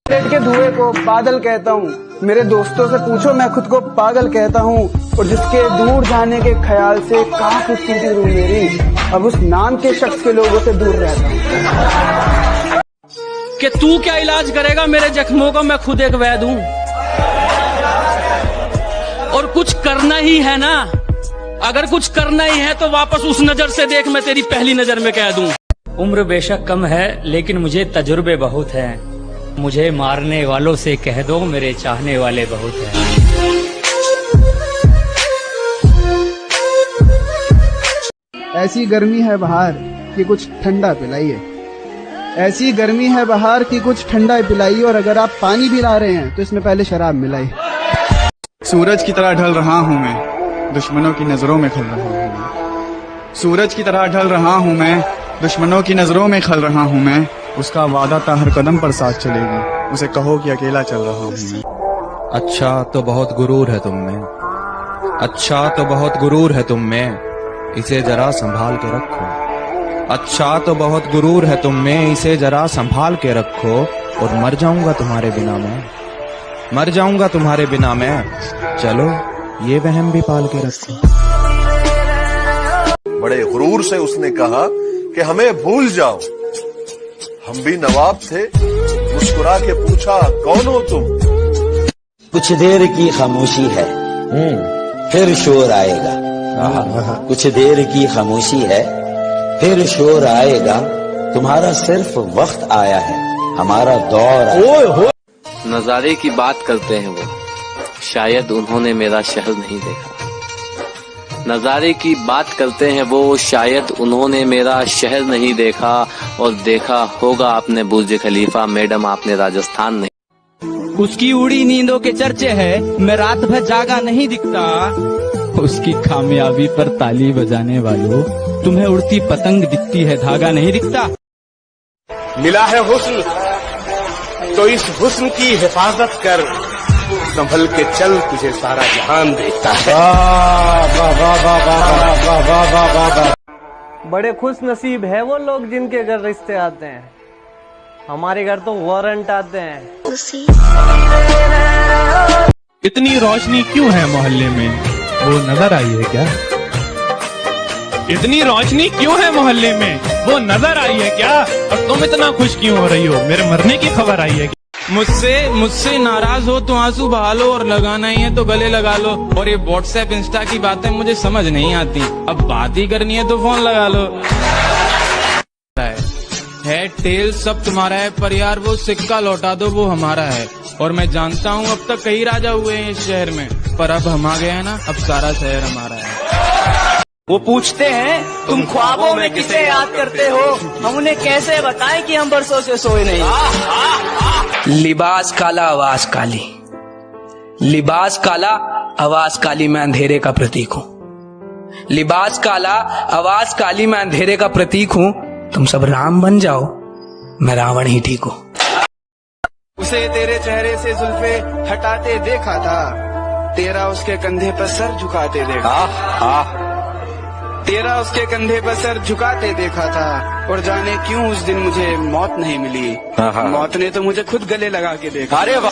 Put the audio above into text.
Cigarette के धुएं को बादल कहता हूँ, मेरे दोस्तों से पूछो मैं खुद को पागल कहता हूँ। और जिसके दूर जाने के ख्याल से काश उसकी थी रूह मेरी, अब उस नाम के शख्स के लोगों से दूर रहता हूँ। कि तू क्या इलाज करेगा मेरे जख्मों का, मैं खुद एक वैद हूँ। और कुछ करना ही है ना, अगर कुछ करना ही है तो वापस उस नजर से देख, मैं तेरी पहली नजर में कह दूं। उम्र बेशक कम है लेकिन मुझे तजुर्बे बहुत हैं। मुझे मारने वालों से कह दो मेरे चाहने वाले बहुत हैं। ऐसी गर्मी है बाहर कि कुछ ठंडा पिलाइए, ऐसी गर्मी है बाहर कि कुछ ठंडा पिलाइए। और अगर आप पानी भी ला रहे हैं तो इसमें पहले शराब मिलाइए। सूरज की तरह ढल रहा हूँ मैं, दुश्मनों की नजरों में खल रहा हूँ मैं। सूरज की तरह ढल रहा हूँ मैं, दुश्मनों की नजरों में खल रहा हूँ मैं। उसका वादा था हर कदम पर साथ चलेगी, उसे कहो कि अकेला चल रहा हूँ मैं। अच्छा तो बहुत गुरूर है तुम में, अच्छा तो बहुत गुरूर है तुम में, इसे जरा संभाल के रखो। अच्छा तो बहुत गुरूर है तुम में, इसे जरा संभाल के रखो। और मर जाऊंगा तुम्हारे बिना मैं, मर जाऊंगा तुम्हारे बिना मैं। चलो ये वहम भी पाल के रखो। बड़े गुरूर से उसने कहा कि हमें भूल जाओ, हम भी नवाब थे। मुस्कुरा के पूछा कौन हो तुम? कुछ देर की खामोशी है, फिर शोर आएगा। कुछ देर की खामोशी है, फिर शोर आएगा। तुम्हारा सिर्फ वक्त आया है, हमारा दौर आया। नजारे की बात करते हैं वो, शायद उन्होंने मेरा शहर नहीं देखा। नजारे की बात करते हैं वो, शायद उन्होंने मेरा शहर नहीं देखा। और देखा होगा आपने बुर्ज खलीफा, मैडम आपने राजस्थान नहीं। उसकी उड़ी नींदों के चर्चे है, मैं रात भर जागा नहीं दिखता। उसकी कामयाबी पर ताली बजाने वालों, तुम्हें उड़ती पतंग दिखती है, धागा नहीं दिखता। मिला है हुस्न तो इस हुस्न की हिफाजत कर, संभल के चल तुझे सारा जहान देखता है। बड़े खुश नसीब है वो लोग जिनके घर रिश्ते आते हैं, हमारे घर तो वारंट आते हैं। इतनी रोशनी क्यों है मोहल्ले में, वो नजर आई है क्या? इतनी रोशनी क्यों है मोहल्ले में, वो नजर आई है क्या? और तुम इतना खुश क्यों हो रही हो, मेरे मरने की खबर आई है? मुझसे नाराज हो तो आंसू बहा लो, और लगाना ही है तो गले लगा लो। और ये व्हाट्सएप इंस्टा की बातें मुझे समझ नहीं आती, अब बात ही करनी है तो फोन लगा लो। है टेल सब तुम्हारा है, पर यार वो सिक्का लौटा दो, वो हमारा है। और मैं जानता हूँ अब तक कई राजा हुए हैं इस शहर में, पर अब हम आ गए हैं ना, अब सारा शहर हमारा है। वो पूछते हैं तुम ख्वाबों में किसे याद करते हो, हम उन्हें कैसे बताएं कि हम बरसों से सोए नहीं। लिबास काला आवाज काली, लिबास काला आवाज काली, मैं अंधेरे का प्रतीक हूँ। लिबास काला आवाज काली, मैं अंधेरे का प्रतीक हूँ। तुम सब राम बन जाओ, मैं रावण ही ठीक हूँ। उसे तेरे चेहरे से जुल्फे हटाते देखा था, तेरा उसके कंधे पर सर झुकाते देखा। तेरा उसके कंधे पर सर झुकाते देखा था। और जाने क्यों उस दिन मुझे मौत नहीं मिली, मौत ने तो मुझे खुद गले लगा के देखा। अरे वाह।